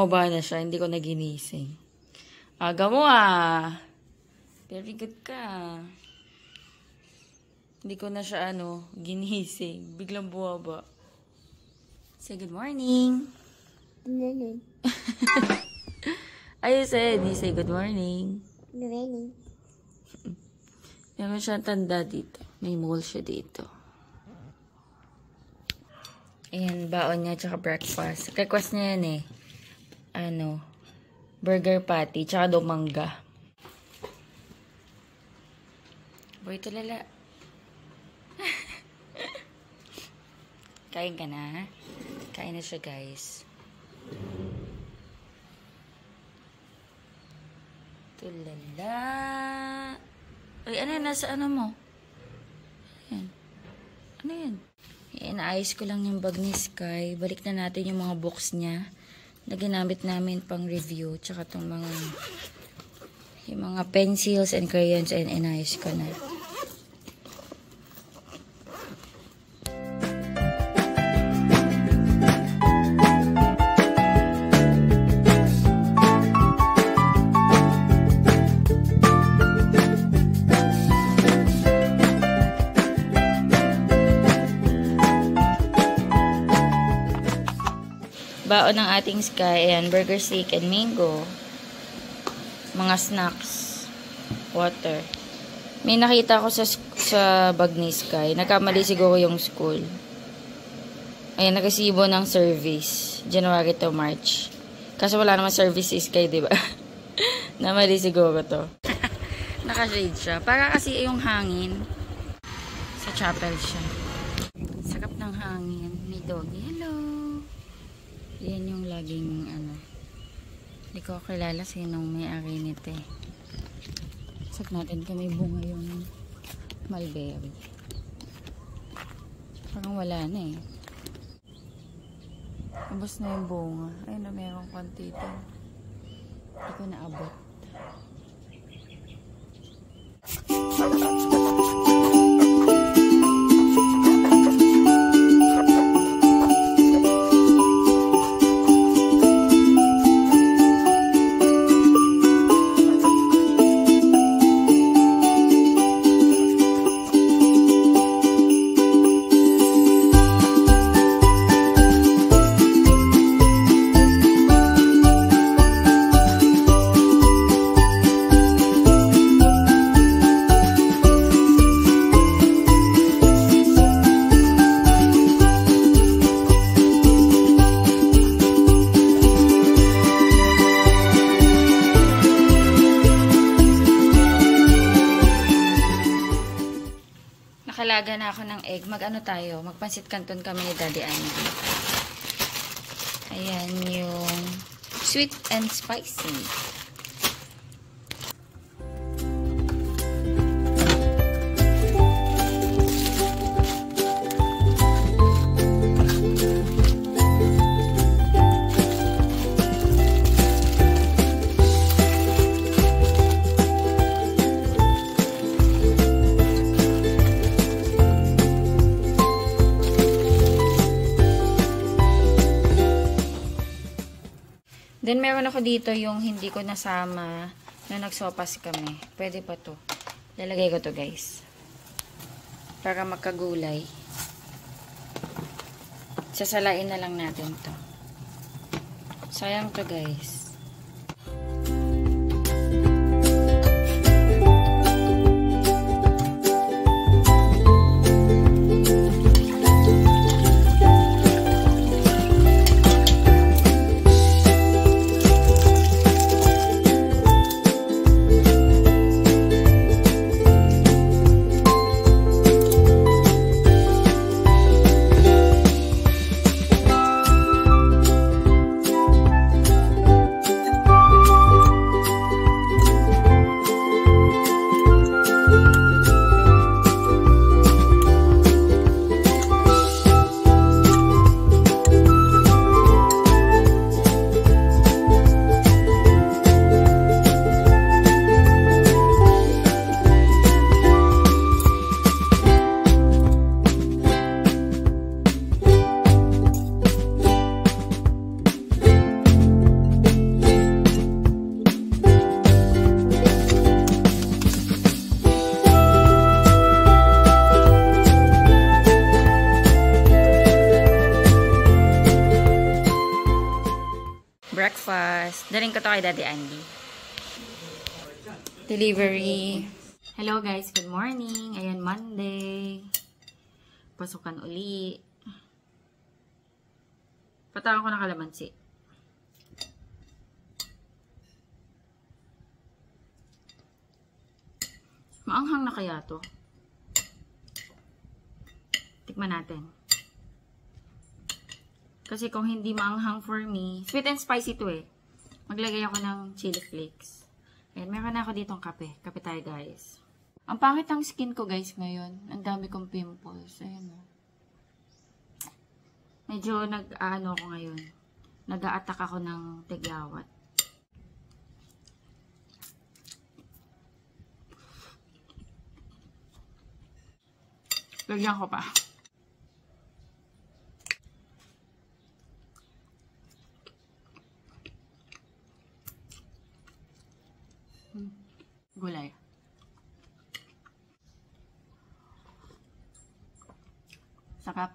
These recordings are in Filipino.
Bumaba na siya. Hindi ko na ginising. Aga mo ah. Very good ka. Hindi ko na siya ginising. Biglang bumaba. Say good morning. Ayun said, you say good morning. Good morning. Meron siyang tanda dito. May mole siya dito. Ayan, baon niya tsaka breakfast. Request niya yan eh. Burger patty tsaka daw mangga. Boy, tulala. Kain ka na? Kain na siya, guys. Tulala. Ay, ano yan? Nasa mo? Ayan. Ano yan? Inaayos ko lang yung bag ni Sky. Balik na natin yung mga books niya na ginamit namin pang review. Tsaka itong yung mga pencils and crayons, and inayos ko na. Baon ng ating Sky, ayan, burger steak and mango. Mga snacks. Water. May nakita ko sa bag ni Sky. Nagkamali siguro yung school. Ayan, nagasibo ng service. January to March. Kasi wala naman service si Sky, diba? Namali siguro to. Naka-shade siya. Para kasi yung hangin. Sa chapel siya. Sakap ng hangin. May doggy. Hello! Yan yung laging hindi ko kilala sinong may-ari nito eh. Check natin kung may bunga yung mulberry. Parang wala na eh. Ubos na yung bunga. Ayun na, meron konti ito. Hindi ko naabot. Nakalaga na ako ng egg. Tayo? Magpansit canton kami ni Daddy Andy. Ayan yung sweet and spicy. Then, meron ako dito yung hindi ko nasama na nagsopas kami. Pwede pa to. Lalagay ko to, guys. Para magkagulay. Sasalain na lang natin to. Sayang to, guys. Daling ko to kay Daddy Andy. Delivery. Hello guys, good morning. Ayan, Monday. Pasukan uli. Patangan ko ng kalamansi. Maanghang na kaya to? Tikman natin. Kasi kung hindi maanghang for me, sweet and spicy to eh. Maglagay ako ng chili flakes. Ayan, meron na ako ditong kape. Kape tayo guys. Ang pangit ang skin ko guys ngayon. Ang dami kong pimples. Ayan o. Medyo nag-ano ko ngayon. Nag-a-attack ako ng tigyawat. Lagyan ko pa. Gulay. Sarap.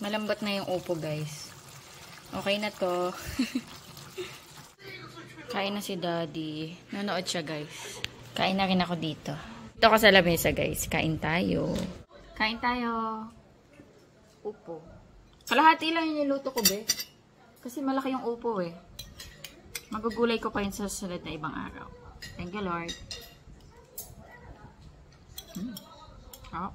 Malambot na yung upo, guys. Okay na to. Kain na si Daddy. Nanood siya, guys. Kain na rin ako dito. Dito ka sa lamesa, guys. Kain tayo. Kain tayo. Upo. Kalahati lang yung niluto ko, be. Kasi malaki yung upo, eh. Magugulay ko pa yun sa susunod na ibang araw. Thank you, Lord. Oh.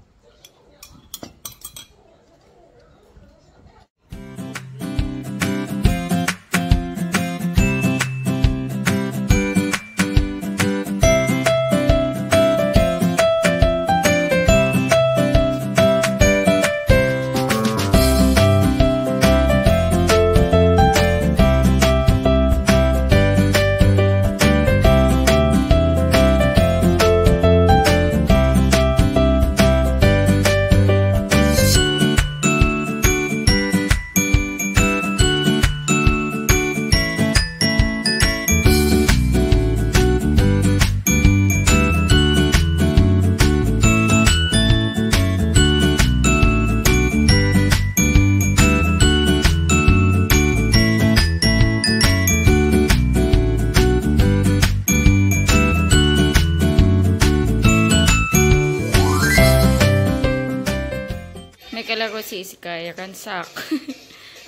Kalaro si Sky, ransak.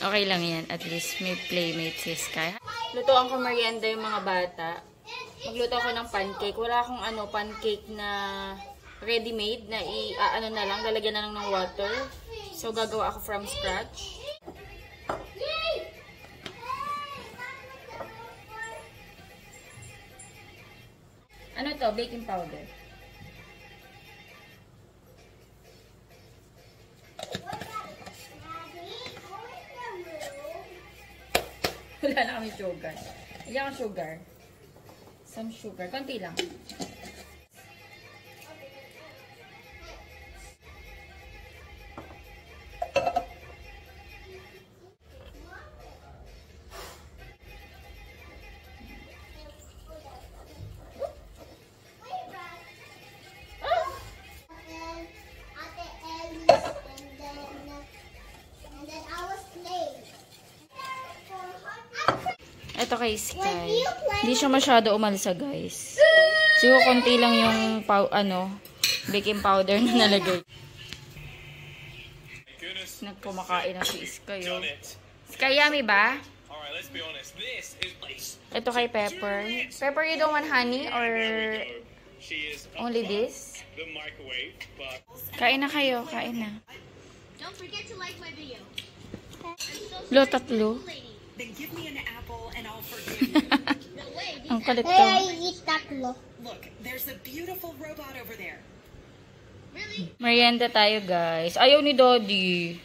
Okay lang yan. At least may playmate si Sky. Lutoan ko merienda yung mga bata. Magluto ako ng pancake. Wala akong pancake na ready-made na na lang, lalagyan na lang ng water. So, gagawa ako from scratch. Ano to? Baking powder. Wala na kami sugar. Lagyan ko sugar. Some sugar. Konti lang. Ito kay Sky. Hindi siya masyado umalsa, guys. Siguro konti lang yung baking powder na nalagay. Nagkumakain na si Sky. Oh. Sky, yummy ba? Ito kay Pepper. Pepper, you don't want honey or only this? Kain na kayo. Kain na. Lo, tatlo. Then give me an apple and I'll forgive you. No way. Ang kulit to. Hey, I eat tatlo. Look, there's a beautiful robot over there. Really? Merienda tayo, guys. Ayaw ni Daddy.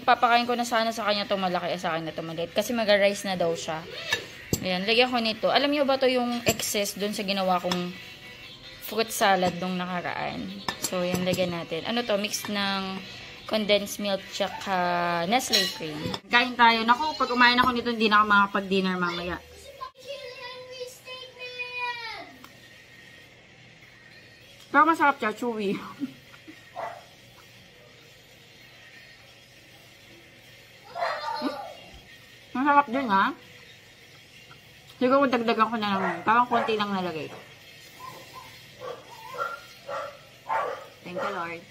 Papakain ko na sana sa kanya itong malaki sa akin na itong maliit. Kasi mag-rice na daw siya. Ayan, lagyan ko nito. Alam niyo ba to yung excess dun sa ginawa kong fruit salad nung nakaraan? So, yan, lagyan natin. Ano to? Mix ng condensed milk tsaka Nestle cream. Kain tayo. Naku, pag kumain ako nito, hindi na ako makapag-dinner mamaya. Pero masarap siya, chewy. Masarap din, ha? Siguro dagdagan ko na lang. Parang konti lang nalagay. Thank you, Lord.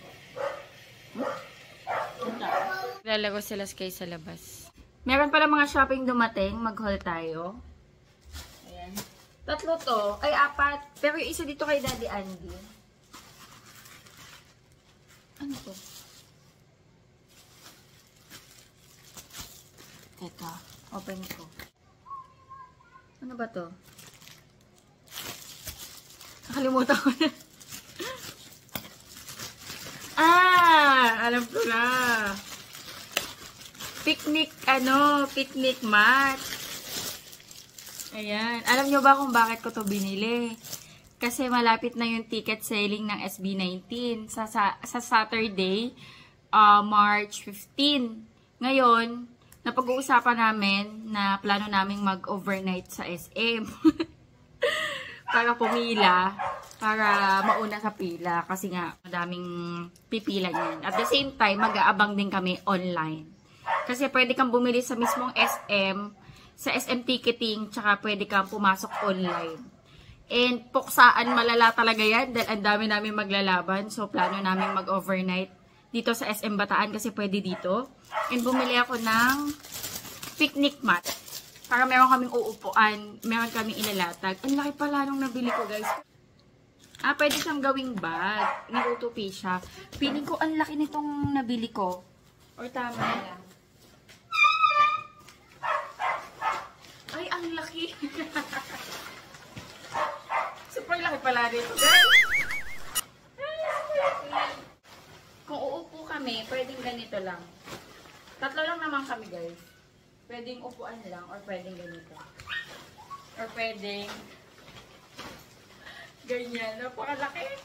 Lalago sila Sky sa labas. Meron pala mga shopping dumating. Mag-haul tayo. Ayan. Tatlo to. Ay, 4. Pero yung isa dito kay Daddy Andy. Ano to? Teka. Open ko. Ano ba to? Nakalimutan ko na. Alam ko na. Picnic mat. Ayan. Alam nyo ba kung bakit ko to binili? Kasi malapit na yung ticket selling ng SB19 sa Saturday, March 15. Ngayon, napag-uusapan namin na plano naming mag-overnight sa SM. Para pumila, para mauna sa pila. Kasi nga, madaming pipila niyan. At the same time, mag-aabang din kami online. Kasi pwede kang bumili sa mismong SM, sa SM ticketing, tsaka pwede kang pumasok online. And puksaan malala talaga yan dahil ang dami namin maglalaban. So plano namin mag-overnight dito sa SM Bataan kasi pwede dito. And bumili ako ng picnic mat para meron kaming uupuan, meron kaming ilalatag. Ang laki pala nung nabili ko, guys. Pwede siyang gawing bag. Nag-utupi siya. Piling ko ang laki nitong nabili ko. Or tama na lang. Ay, ang laki. Super laki pala dito, guys. Kung uupo kami, pwedeng ganito lang. Tatlo lang naman kami, guys. Pwedeng upuan lang or pwedeng ganito. Or pwedeng ganyan. Napakalaki.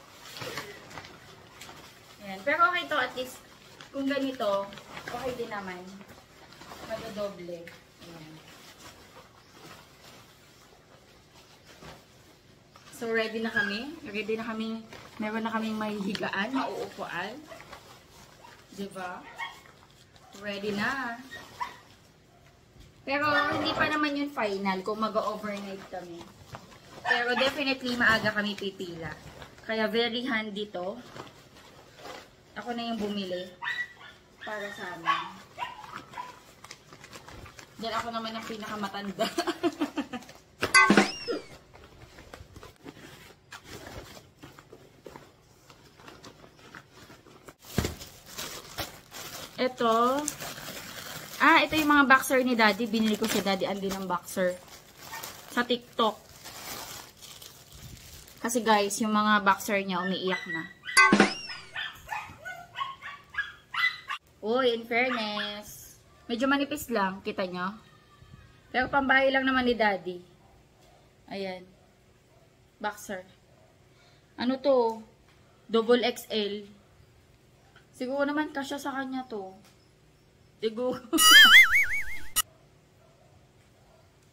Ayan. Pero okay to, at least kung ganito, okay din naman. Magadoble. Ayan. So, ready na kami. Ready na kami. Meron na kaming may higaan, mauupuan. Diba? Ready na. Pero, hindi pa naman yun final kung mag-overnight kami. Pero, definitely, maaga kami pipila. Kaya, very handy to. Ako na yung bumili. Para sa amin. Diyan ako naman ang pinakamatanda. Ito. Ito yung mga boxer ni Daddy. Binili ko si Daddy Andy ng boxer. Sa TikTok. Kasi guys, yung mga boxer niya umiiyak na. Uy, in fairness. Medyo manipis lang. Kita nyo? Pero pambahay lang naman ni Daddy. Ayan. Boxer. Ano to? Double XL. Siguro naman kasya sa kanya to. Siguro.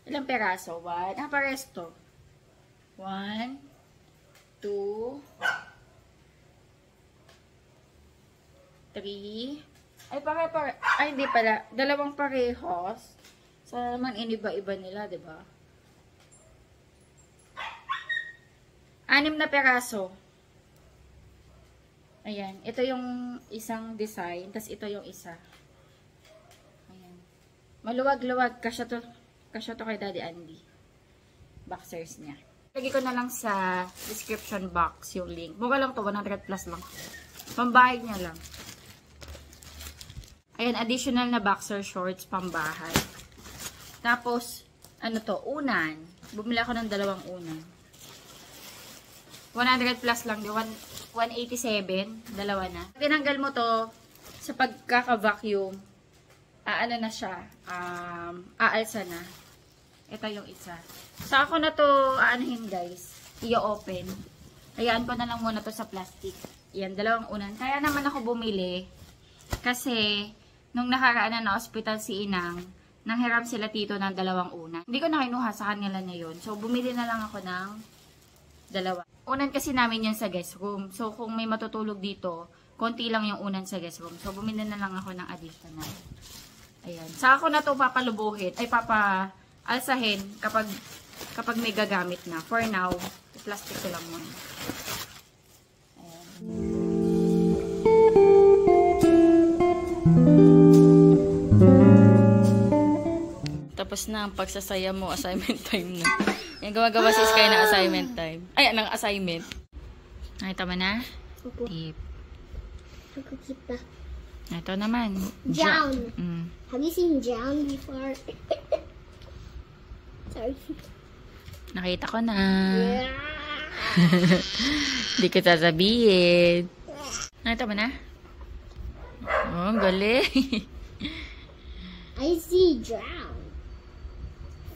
Ilang peraso? 1. Pares to. 1, 2, 3. Ay, hindi pala. Dalawang parehos. Sana naman iniba-iba nila, diba? 6 na peraso. Ayan. Ito yung isang design. Tapos ito yung isa. Ayan. Maluwag-luwag. Kasya to kay Daddy Andy. Boxers niya. Lagi ko na lang sa description box yung link. Mura lang to. 100 plus lang. Pambahay niya lang. Ayan. Additional na boxer shorts pambahay. Tapos, ano to? Unan. Bumili ako ng dalawang unan. 100 plus lang. 187, dalawa na. Tinanggal mo to sa pagkaka-vacuum. Ano na siya, aalsa na. Ito yung isa. So ako na to, aanahin guys, i-open. Hayaan ko na lang muna to sa plastic. Yan, dalawang unan. Kaya naman ako bumili kasi nung nakaraan na hospital si Inang, nanghiram sila tito ng dalawang unan. Hindi ko na kinuha sa kanila na yun. So bumili na lang ako ng dalawa. Unan kasi namin yan sa guest room. So, kung may matutulog dito, konti lang yung unan sa guest room. So, bumili na lang ako ng additional. Ayan. Saka ko na to papalubuhin. Ay, papaalsahin kapag may gagamit na. For now, plastic ko lang muna. Ayan. Tapos na ang pagsasaya mo, assignment time na. Yung gawa-gawa si Sky na assignment time. Ay, ng assignment. Nakita mo na? Opo. Tip. Ako kita. Ito naman. Drown. Mm. Have you seen drown before? Sorry. Nakita ko na. Hindi ko sasabihin. Nakita mo na? Oh, galing. I see drown.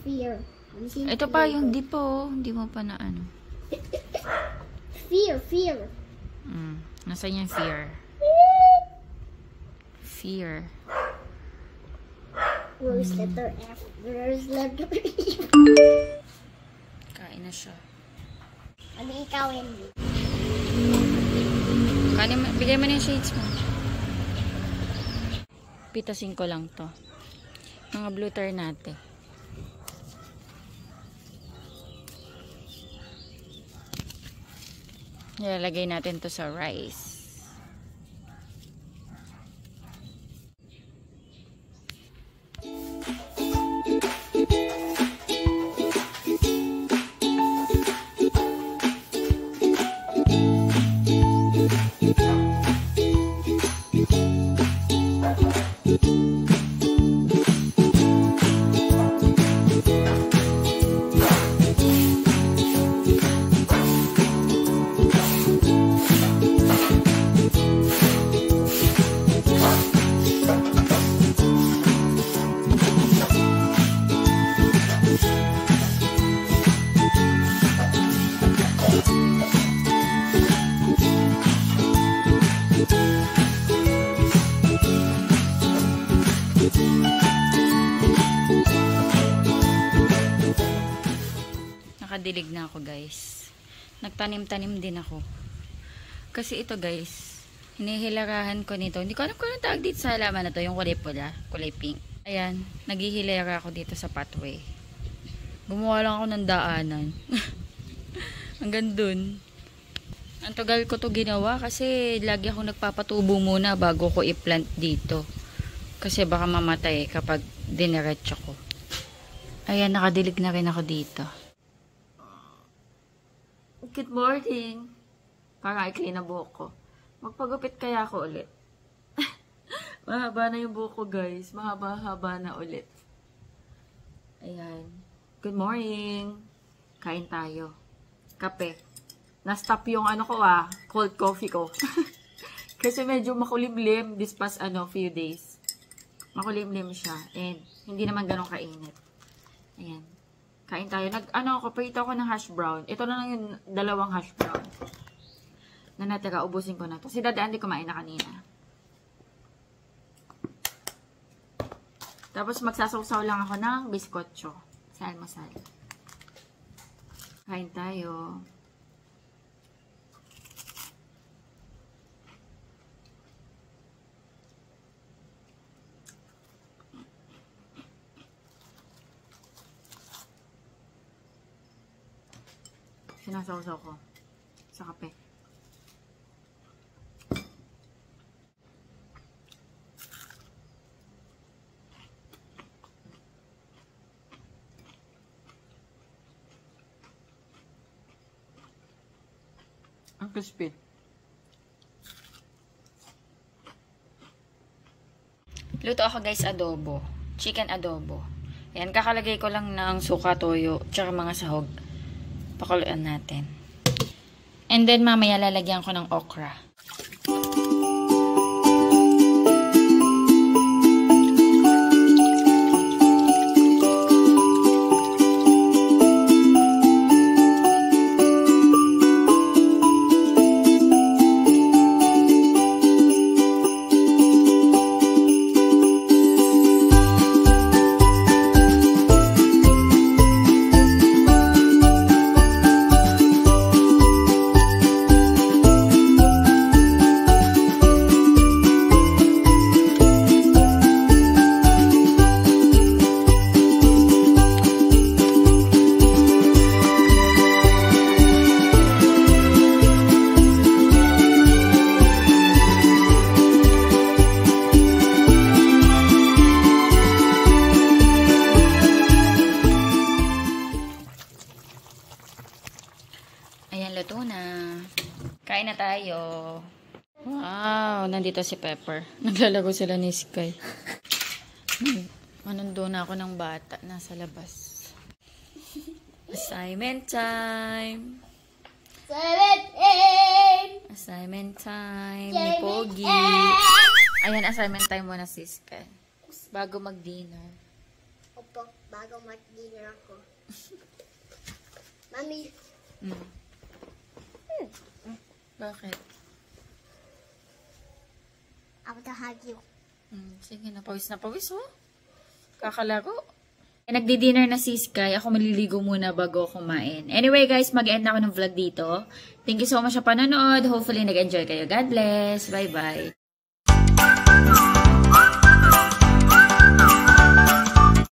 Fear. Ito pa yung di po. Hindi mo pa na ano. Fear. Nasaan yung fear? Fear. Where's letter F? Where's letter E? Kain na siya. Ano ikaw, Henry? Bigay mo na yung shades mo. Pipitasin ko lang to. Mga blue ternate. Ilalagay natin to sa rice. Nakadilig na ako, guys. Nagtanim-tanim din ako. Kasi ito, guys, hinihilarahan ko nito. Hindi ko alam kung anong tawag dito sa halaman na to. Yung kulay pula, kulay pink. Ayan, naghihilera ako dito sa pathway. Gumawa lang ako ng daanan. Hanggang dun. Ang tagal ko to ginawa kasi lagi ako nagpapatubo muna bago ko i-plant dito. Kasi baka mamatay kapag diniretso ko. Ayan, nakadilig na rin ako dito. Good morning. Parang i-clean na buhok ko. Magpagupit kaya ako ulit. Mahaba na yung buhok ko, guys. Mahaba-haba na ulit. Ayan. Good morning. Kain tayo. Kape. Na-stop yung ano ko cold coffee ko. Kasi medyo makulimlim this past few days. Makulimlim siya. And hindi naman ganun kainit. Ayan. Kain tayo. Prito ako ng hash brown. Ito na lang yung dalawang hash brown. Na natira, ubusin ko na to. Si Dadaan di kumain na kanina. Tapos magsasawsaw lang ako ng biskotso. Sa almusal. Kain tayo. Sinasawsaw ko sa kape. Ang crispy. Luto ako, guys, adobo. Chicken adobo. Ayan, kakalagay ko lang ng suka, toyo, tsaka mga sahog. Pakuluan natin. And then mamaya lalagyan ko ng okra. Ayan, luto na. Kain na tayo. Wow, nandito si Pepper. Naglalago sila ni Sky. Manundo na ako ng bata. Nasa labas. Assignment time. Assignment time ni Pogi. Ayan, assignment time muna si Sky. Bago mag-dinner. Opo, bago mag-dinner ako. Mami. Bakit? I want to hug you. Sige, napawis oh. Kakalaro. Nagdi-dinner na si Sky. Ako maliligo muna bago kumain. Anyway, guys, mag-end na ako ng vlog dito. Thank you so much sa panonood. Hopefully, nag-enjoy kayo. God bless. Bye-bye.